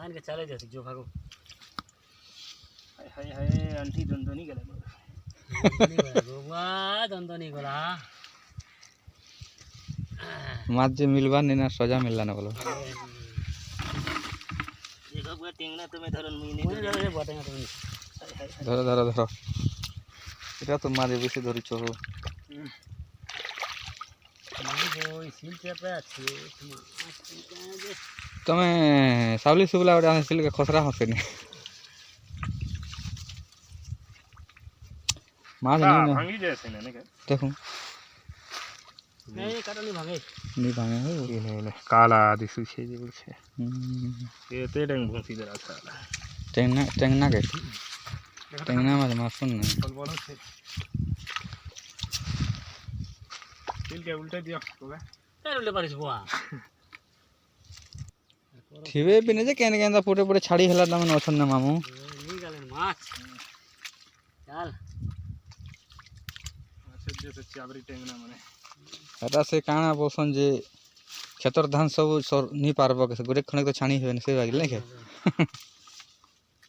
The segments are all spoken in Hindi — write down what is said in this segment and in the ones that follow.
पानी के चले जाते जो भागो हाय हाय हाय आंटी दंदो नहीं गला गोवा दंदो नहीं गला माछ जे मिलवा नहीं ना सजा मिलला ना बोलो देखो बुआ टेंगना तुम्हें धरन मुई नहीं धरे बटेगा तुम धरो धरो धरो এটা তো মাঝে বেশি ধরিছ হো তুমি সাবলি সুবলা ওটা আনছিল কে খসরা হসেনি মাছ নেই না भांगी जैसे ने के देखो नहीं काटा नहीं भागे नहीं भांगे हो ये नहीं काला दिसु छे जे बोलछे ये ते डंग भोंसी जरा साला टेंगना के टेंगना माछ माछ सुन ना बोल बोलो छे तिल के उल्टे दियो होगा तेरे उल्टे पारिस बुआ थिबे बिने जे केन केन पुटे पुटे छाड़ी हला ना मन अछन ना मामू नहीं गले माछ चल अच्छा जैसे चाबरी टेंगना माने এটা সে কাଣା বসন যে ক্ষেতর ধান সব নি পারব কে গোটে খনে তো ছানি হবে না সে বাগিল না কে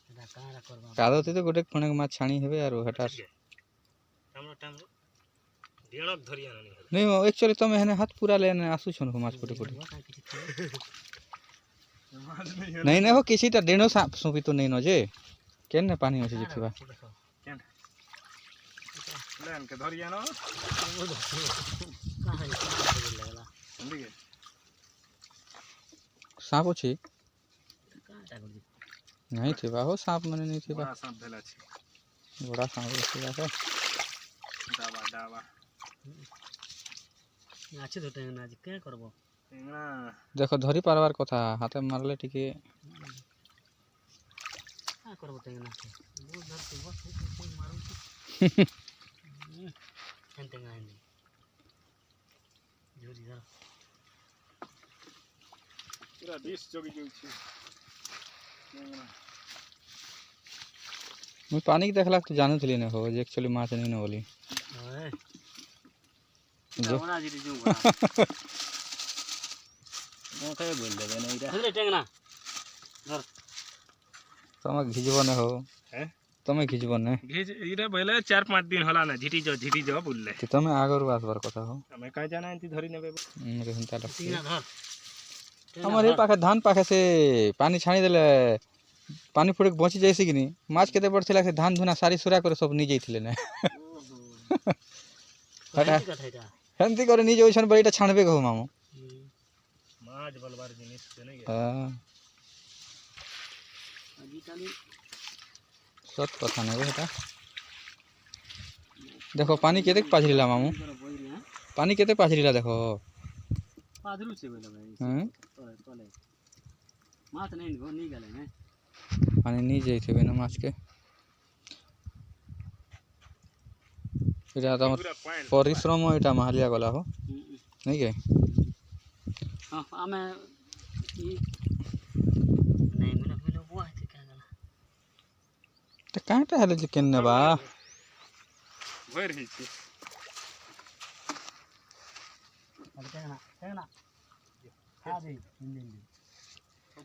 এটা কারা করবা কাদতে তো গোটে খনে মাছ ছানি হবে আর হেটা टामरो टामरो डेणक धरिया नहीं नहीं एक्चुअली તમે હેને હાથ પૂરા લેને આસુ છો ને માছ ફોટે ફોટે नहीं नहीं हो किसीटा डेणो सुपी तो नहीं न जे केन ने पानी होছে যে থিবা केन लेन के धरिया न कहां है लगला समझ गए सांप ଅଛି काटा कर दी नहीं थीबा हो सांप माने नहीं थीबा बड़ा सांप भेला छी बड़ा सांप थीबा तो डावा डावा अच्छे तो टेंगना आज क्या करबो टेंगना देखो धरी पारवार कथा हाथे मारले टिके क्या करबो टेंगना वो धर के बस मारू टेंगना नहीं जोरी धर पूरा डिश जोगी जोगी छी टेंगना मैं पानी के देखला तो जानू थली ने हो जे एक्चुअली माछ नहीं न बोली ओए जो बड़ा जी जो वो कहे बोल देबे नहीं रा धर टेंगना धर तमे घिजबो न हो हैं तमे घिजबो न भेज इरा पहले 4-5 दिन होला ना झिटी जो बोलले कि तमे आगरु आसबार कथा हो हमें कह जाना एंती धरी नेबे रे हंता लगती टीना धर हमारे पाखे धान पाखे से पानी छाणी देले पानी फुड़े बची जाइसी कि नहीं माछ केते पड़थिला से धान धुना सारी सुरा करे सब नी जाइथिले ने हटा कथा এটা हेंती करे नी जोइछन बड़ीटा छाणबे कहू मामू माछ बलबार जिनिस से नहीं हां अभी काली सत कथा ने बेटा देखो पानी केते पाछरीला मामू पानी केते पाछरीला देखो पादरू से बोला भाई हैं तोले माछ नहीं गो नहीं गले ने पानी नी जाइथिबे न माछ के এটা তো পরিশ্রম এটা মাহালিয়া গলা हो नहीं के हां हमें नहीं मिलो बुआ है क्या गला तो कांटा हेले जे केन बा भर ही छी टेंगना हां दे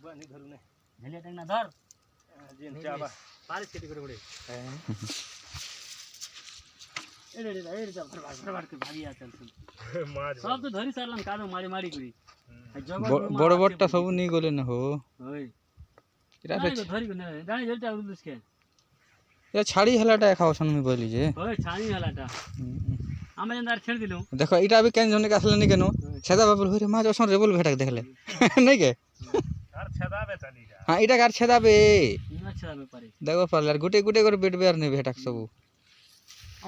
बा नहीं धरु ने झलिया टेंगना धर जेन चाबा बारिश खेती करे बड़े एरे फरवार के भागिया चल माछ सब तो धरी सारलन कादो मारी मारी करी बड़ बड़टा सब नी गले न हो ओए इरा धरी को ने गाड़ी जलता उलस के या छाड़ी हलाटा खाओ सन में बोली जे ओए छानी हलाटा आमे अंदर छेड़ दिलो देखो इटा भी केन जने के असले नी केनो छेदा बाबुल होरे माछ असन रेबल भेटा देखले नहीं के घर छेदाबे चली जा हां इटा गार छेदा बे अच्छा में पारे देखो पार्लर गुटे गुटे कर बेट बेर नहीं भेटा सब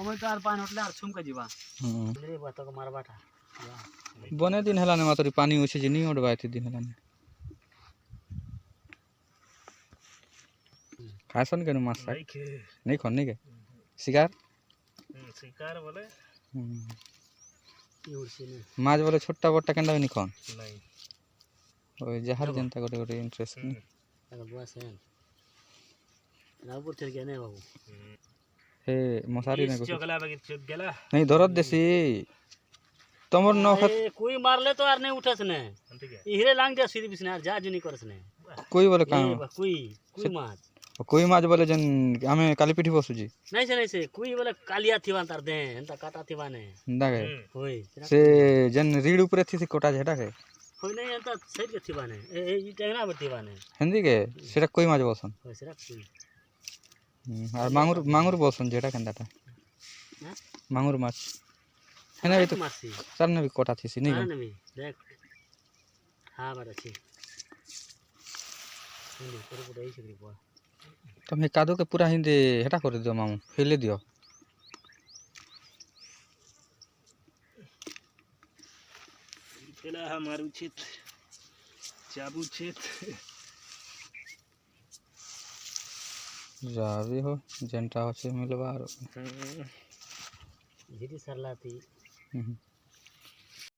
अमे तार पान होटले आर छुम के जीवा रे बात को मार बाटा बने दिन हला ने मातरी पानी होछे जे नी ओडबाय थी दिन हला ने खासन केनो माछ नहीं खन नहीं के शिकार शिकार बोले माछ बोले छोटा बट्टा केंदा नहीं खन नहीं ओए जहर जनता गोटे गोटे इंटरेस्ट नहीं अगर बुआ से रावपुर चल गया नहीं बाबू हे मसारी ने चगला बगे चुक गेला नहीं दरद देसी तमर नखत कोई मार ले तो यार नहीं उठस ने ठीक है इहरे लांग जा सीधी बिसने यार जा जो नहीं करस ने कोई बोले काम कुई कुई माछ कोई माछ बोले जन आमे काली पिठी बसुजी नहीं से कुई बोले कालिया थिवा तार दे एंता काटा थिवा ने दागे होय से जन रीड ऊपर थी कोटा जेटा के होय नहीं एंता सही के थिवा ने ए टेंगना बतिवा ने हिंदी के सेटा कोई माछ बसन होय सेरा कुई और मांगुर मांगुर बसन जेटा केंदाटा हां मांगुर माछ है ना ये तो मासी सर ने भी कोटा थी सी नहीं हां नमी देख हां बार अच्छी हिंदी पूरा पूरा ऐसे करी बुआ तुम कादो के पूरा हिंदी हेटा कर दियो मामू फेले दियो પેલા મારું છે ચાબુ છે जाबी हो जनता हो से मिलवा धीरे सरलाती